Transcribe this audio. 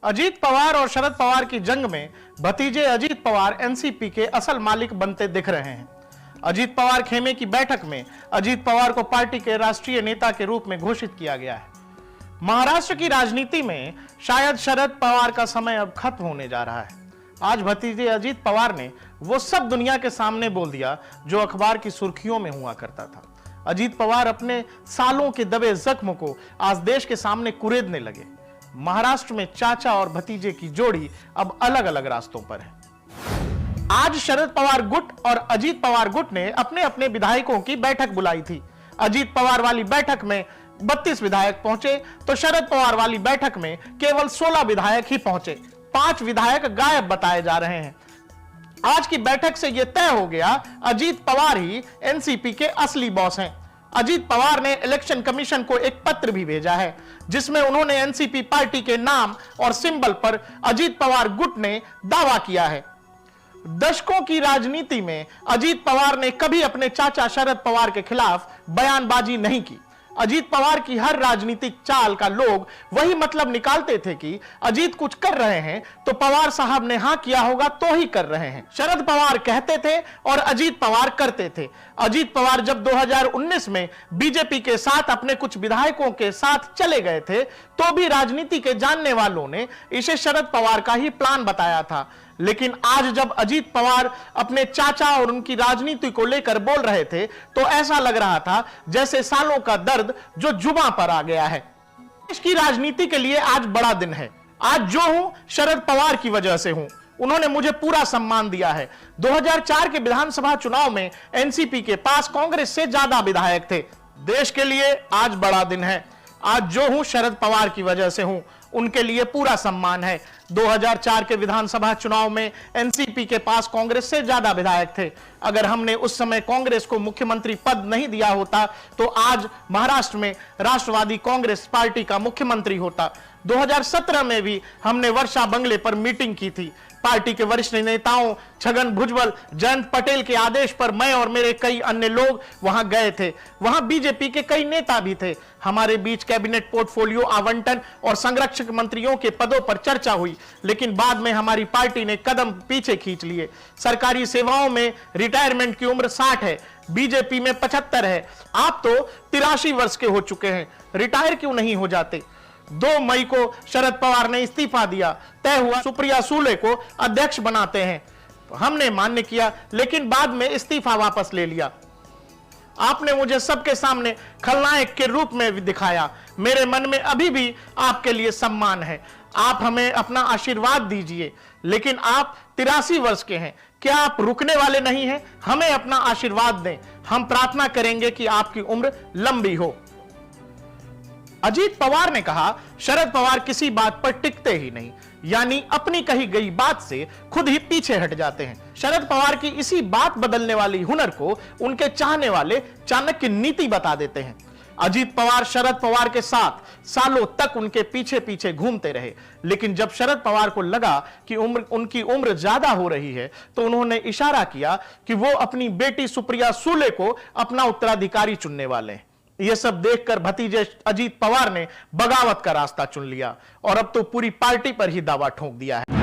अजीत पवार और शरद पवार की जंग में भतीजे अजीत पवार एनसीपी के असल मालिक बनते दिख रहे हैं। अजीत पवार खेमे की बैठक में अजीत पवार को पार्टी के राष्ट्रीय नेता के रूप में घोषित किया गया है। महाराष्ट्र की राजनीति में शायद शरद पवार का समय अब खत्म होने जा रहा है। आज भतीजे अजीत पवार ने वो सब दुनिया के सामने बोल दिया जो अखबार की सुर्खियों में हुआ करता था। अजीत पवार अपने सालों के दबे जख्म को आज देश के सामने कुरेदने लगे। महाराष्ट्र में चाचा और भतीजे की जोड़ी अब अलग अलग रास्तों पर है। आज शरद पवार गुट और अजीत पवार गुट ने अपने अपने विधायकों की बैठक बुलाई थी। अजीत पवार वाली बैठक में 32 विधायक पहुंचे तो शरद पवार वाली बैठक में केवल 16 विधायक ही पहुंचे। 5 विधायक गायब बताए जा रहे हैं। आज की बैठक से यह तय हो गया अजीत पवार ही एनसीपी के असली बॉस हैं। अजीत पवार ने इलेक्शन कमीशन को एक पत्र भी भेजा है जिसमें उन्होंने एनसीपी पार्टी के नाम और सिंबल पर अजीत पवार गुट ने दावा किया है। दशकों की राजनीति में अजीत पवार ने कभी अपने चाचा शरद पवार के खिलाफ बयानबाजी नहीं की। अजीत पवार की हर राजनीतिक चाल का लोग वही मतलब निकालते थे कि अजीत कुछ कर रहे हैं तो पवार साहब ने हां किया होगा तो ही कर रहे हैं। शरद पवार कहते थे और अजीत पवार करते थे। अजीत पवार जब 2019 में बीजेपी के साथ अपने कुछ विधायकों के साथ चले गए थे तो भी राजनीति के जानने वालों ने इसे शरद पवार का ही प्लान बताया था। लेकिन आज जब अजीत पवार अपने चाचा और उनकी राजनीति को लेकर बोल रहे थे तो ऐसा लग रहा था जैसे सालों का दर्द जो जुबां पर आ गया है। देश की राजनीति के लिए आज बड़ा दिन है। आज जो हूं शरद पवार की वजह से हूं। उन्होंने मुझे पूरा सम्मान दिया है। 2004 के विधानसभा चुनाव में एनसीपी के पास कांग्रेस से ज्यादा विधायक थे। देश के लिए आज बड़ा दिन है। आज जो हूं शरद पवार की वजह से हूं। उनके लिए पूरा सम्मान है। 2004 के विधानसभा चुनाव में एनसीपी के पास कांग्रेस से ज्यादा विधायक थे। अगर हमने उस समय कांग्रेस को मुख्यमंत्री पद नहीं दिया होता तो आज महाराष्ट्र में राष्ट्रवादी कांग्रेस पार्टी का मुख्यमंत्री होता। 2017 में भी हमने वर्षा बंगले पर मीटिंग की थी। पार्टी के वरिष्ठ नेताओं छगन भुजबल, जयंत पटेल के आदेश पर मैं और मेरे कई अन्य लोग वहां गए थे। वहां बीजेपी के कई नेता भी थे। हमारे बीच कैबिनेट पोर्टफोलियो आवंटन और संरक्षक मंत्रियों के पदों पर चर्चा हुई, लेकिन बाद में हमारी पार्टी ने कदम पीछे खींच लिए। सरकारी सेवाओं में रिटायरमेंट की उम्र 60 है, बीजेपी में 75 है। आप तो 83 वर्ष के हो चुके हैं, रिटायर क्यों नहीं हो जाते? 2 मई को शरद पवार ने इस्तीफा दिया। तय हुआ सुप्रिया सुले को अध्यक्ष बनाते हैं। हमने मान्य किया, लेकिन बाद में इस्तीफा वापस ले लिया। आपने मुझे सबके सामने खलनायक के रूप में भी दिखाया। मेरे मन में अभी भी आपके लिए सम्मान है। आप हमें अपना आशीर्वाद दीजिए। लेकिन आप 83 वर्ष के हैं, क्या आप रुकने वाले नहीं हैं? हमें अपना आशीर्वाद दें। हम प्रार्थना करेंगे कि आपकी उम्र लंबी हो। अजीत पवार ने कहा शरद पवार किसी बात पर टिकते ही नहीं, यानी अपनी कही गई बात से खुद ही पीछे हट जाते हैं। शरद पवार की इसी बात बदलने वाली हुनर को उनके चाहने वाले चाणक्य नीति बता देते हैं। अजीत पवार शरद पवार के साथ सालों तक उनके पीछे पीछे घूमते रहे, लेकिन जब शरद पवार को लगा कि उनकी उम्र ज्यादा हो रही है तो उन्होंने इशारा किया कि वो अपनी बेटी सुप्रिया सुले को अपना उत्तराधिकारी चुनने वाले हैं। यह सब देखकर भतीजे अजीत पवार ने बगावत का रास्ता चुन लिया और अब तो पूरी पार्टी पर ही दावा ठोक दिया है।